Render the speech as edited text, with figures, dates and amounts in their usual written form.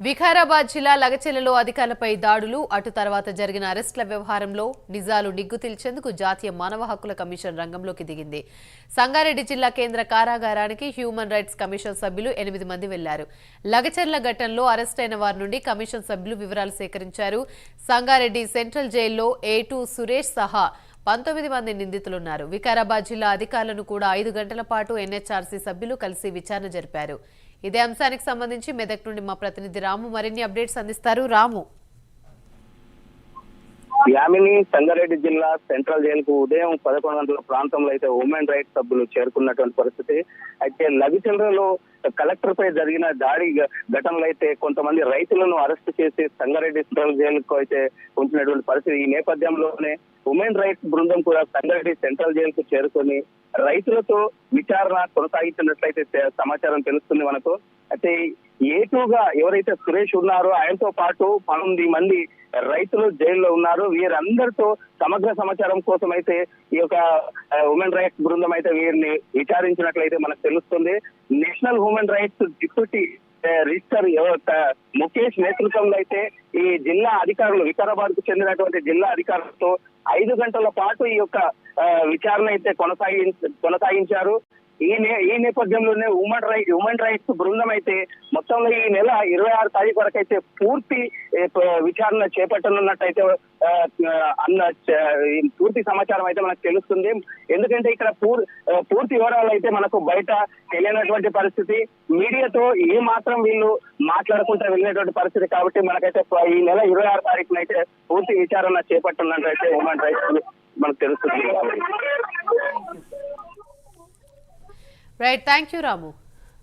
వికారాబాద్ జిల్లా లగచెలలో అధికారులపై దాడులు అటు తర్వాత జరిగిన అరెస్టుల వ్యవహారంలో నిజాలు నిగ్గు తేల్చేందుకు జాతీయ మానవ హక్కుల కమిషన్ రంగంలోకి దిగింది. సంగారెడ్డి జిల్లా కేంద్ర కారాగారానికి హ్యూమన్ రైట్స్ కమిషన్ సభ్యులు 8 మంది వెళ్లారు. లగచెర్ల ఘటనలో అరెస్టైన వారి నుండి కమిషన్ సభ్యులు వివరాలు సేకరించారు. సంగారెడ్డి సెంట్రల్ జైల్లో A2 సురేష్ సహా 19 మంది నిందితులున్నారు. వికారాబాద్ జిల్లా అధికారులను కూడా 5 గంటల పాటు NHRC సభ్యులు కలిసి విచారణ జరిపారు. ఇదే అంశానికి సంబంధించి మెదక్ నుండి మా ప్రతినిధి రాము మరిన్ని అప్డేట్స్ అందిస్తారు. రాము, యామిని సంగారెడ్డి జిల్లా సెంట్రల్ జైలుకు ఉదయం 11 గంటల ప్రాంతంలో అయితే హ్యూమన్ రైట్స్ సభ్యులు చేరుకున్నటువంటి పరిస్థితి. అయితే లగిచెర్లలో కలెక్టర్ పై జరిగిన దాడి ఘటనలో అయితే కొంతమంది రైతులను అరెస్ట్ చేసి సంగారెడ్డి సెంట్రల్ జైలుకు అయితే ఉంచినటువంటి పరిస్థితి. ఈ నేపథ్యంలోనే హ్యూమన్ రైట్స్ బృందం కూడా సంగారెడ్డి సెంట్రల్ జైలుకు చేరుకొని రైతులతో విచారణ కొనసాగించినట్లయితే సమాచారం తెలుస్తుంది మనకు. అయితే A2గా ఎవరైతే సురేష్ ఉన్నారో ఆయనతో పాటు 19 మంది రైతులు జైల్లో ఉన్నారు. వీరందరితో సమగ్ర సమాచారం కోసం అయితే ఈ యొక్క హ్యూమన్ రైట్స్ బృందం అయితే వీరిని విచారించినట్లయితే మనకు తెలుస్తుంది. National human rights deputy register Mukesh నేతృత్వంలో అయితే ఈ జిల్లా అధికారులు వికారాబాద్ కు చెందినటువంటి జిల్లా అధికారులతో 5 గంటల పాటు ఈ యొక్క విచారణ అయితే కొనసాగించారు. ఈ నేపథ్యంలోనే హ్యూమన్ రైట్స్ బృందం అయితే మొత్తంలో ఈ నెల 26 తారీఖు వరకు అయితే పూర్తి విచారణ చేపట్టనున్నట్టయితే పూర్తి సమాచారం అయితే మనకు తెలుస్తుంది. ఎందుకంటే ఇక్కడ పూర్తి వివరాలు అయితే మనకు బయట తెలియనటువంటి పరిస్థితి. మీడియాతో ఏ మాత్రం వీళ్ళు మాట్లాడుకుంటూ వెళ్ళినటువంటి పరిస్థితి కాబట్టి మనకైతే ఈ నెల 26 తారీఖున అయితే పూర్తి విచారణ చేపట్టనున్నట్టయితే హ్యూమన్ రైట్స్ మనకు తెలుస్తుంది. Right, thank you Ramu.